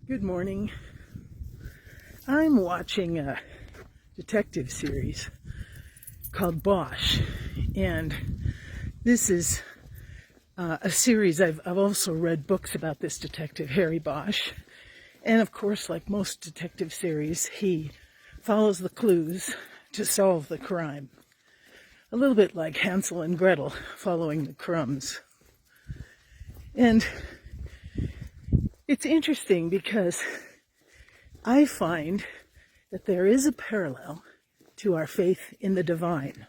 Good morning. I'm watching a detective series called Bosch, and this is a series. I've also read books about this detective, Harry Bosch, and of course, like most detective series, he follows the clues to solve the crime. A little bit like Hansel and Gretel following the crumbs. And it's interesting because I find that there is a parallel to our faith in the divine,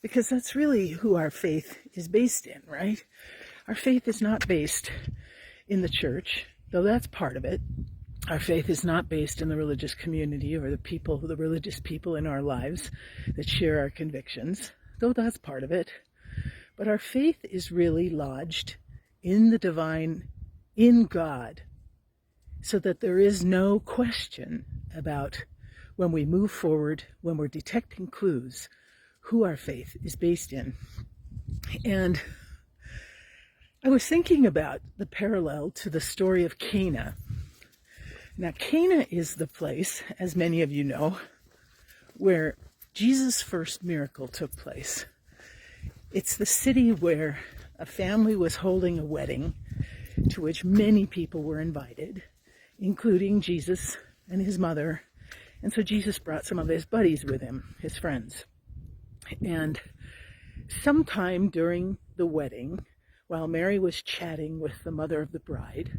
because that's really who our faith is based in, right? Our faith is not based in the church, though that's part of it. Our faith is not based in the religious community or the religious people in our lives that share our convictions, though that's part of it. But our faith is really lodged in the divine, in God, so that there is no question about, when we move forward, when we're detecting clues, who our faith is based in. And I was thinking about the parallel to the story of Cana. Now, Cana is the place, as many of you know, where Jesus' first miracle took place. It's the city where a family was holding a wedding to which many people were invited, including Jesus and his mother. And so Jesus brought some of his buddies with him, his friends. And sometime during the wedding, while Mary was chatting with the mother of the bride,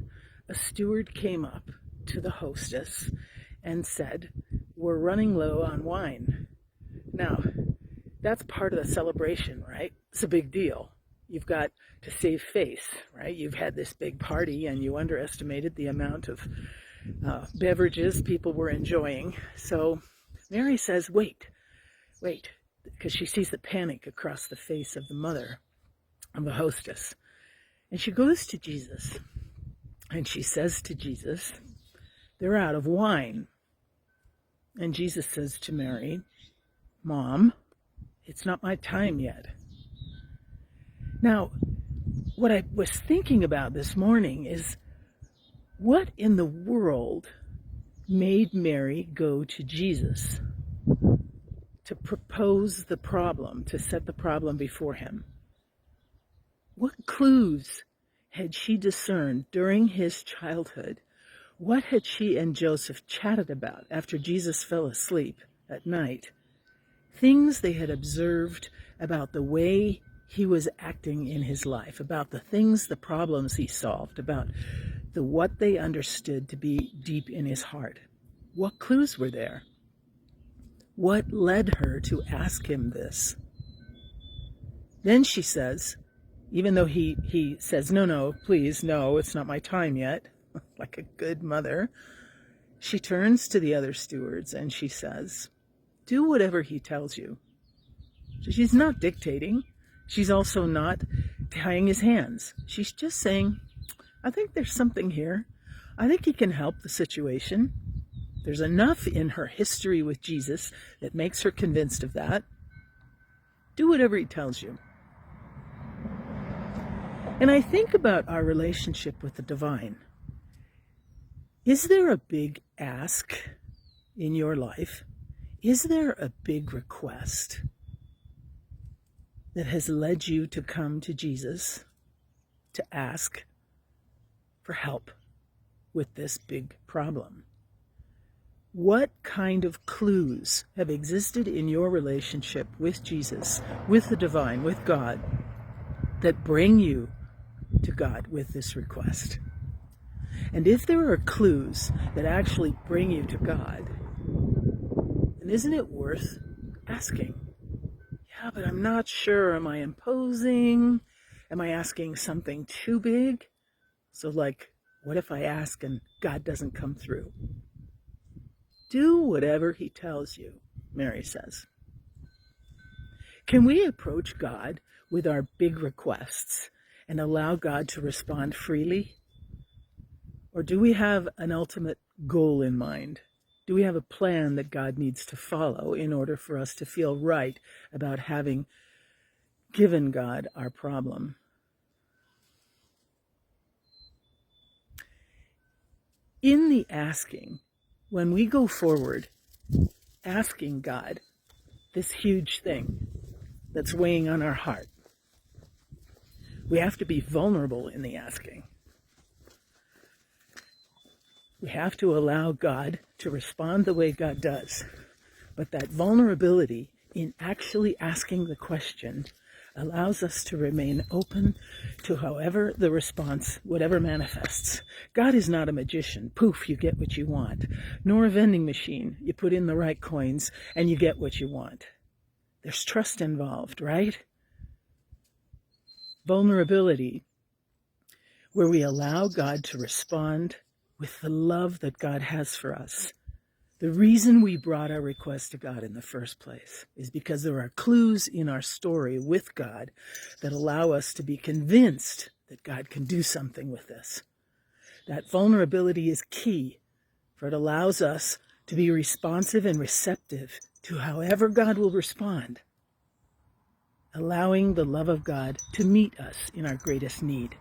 a steward came up to the hostess and said, "We're running low on wine." Now, that's part of the celebration, right? It's a big deal. You've got to save face, right? You've had this big party and you underestimated the amount of beverages people were enjoying. So Mary says, wait, because she sees the panic across the face of the mother of the hostess. And she goes to Jesus and she says to Jesus, "They're out of wine." And Jesus says to Mary, "Mom, it's not my time yet." Now, what I was thinking about this morning is, what in the world made Mary go to Jesus to propose the problem, to set the problem before him? What clues had she discerned during his childhood? What had she and Joseph chatted about after Jesus fell asleep at night? Things they had observed about the way he was acting in his life, about the things, the problems he solved, about what they understood to be deep in his heart. What clues were there? What led her to ask him this? Then she says, even though he says, no, please, no, it's not my time yet, like a good mother, she turns to the other stewards and she says, "Do whatever he tells you." So she's not dictating. She's also not tying his hands. She's just saying, "I think there's something here. I think he can help the situation." There's enough in her history with Jesus that makes her convinced of that. Do whatever he tells you. And I think about our relationship with the divine. Is there a big ask in your life? Is there a big request that has led you to come to Jesus to ask for help with this big problem? What kind of clues have existed in your relationship with Jesus, with the divine, with God, that bring you to God with this request? And if there are clues that actually bring you to God, then isn't it worth asking? Yeah, but I'm not sure. Am I imposing? Am I asking something too big? So, like, what if I ask and God doesn't come through? Do whatever he tells you, Mary says. Can we approach God with our big requests and allow God to respond freely? Or do we have an ultimate goal in mind? Do we have a plan that God needs to follow in order for us to feel right about having given God our problem? in the asking, when we go forward, asking God this huge thing that's weighing on our heart, we have to be vulnerable in the asking. We have to allow God to respond the way God does. But that vulnerability in actually asking the question allows us to remain open to however the response, whatever manifests. God is not a magician. Poof, you get what you want. Nor a vending machine. You put in the right coins and you get what you want. There's trust involved, right? Vulnerability, where we allow God to respond with the love that God has for us. The reason we brought our request to God in the first place is because there are clues in our story with God that allow us to be convinced that God can do something with this. That vulnerability is key, for it allows us to be responsive and receptive to however God will respond, allowing the love of God to meet us in our greatest need.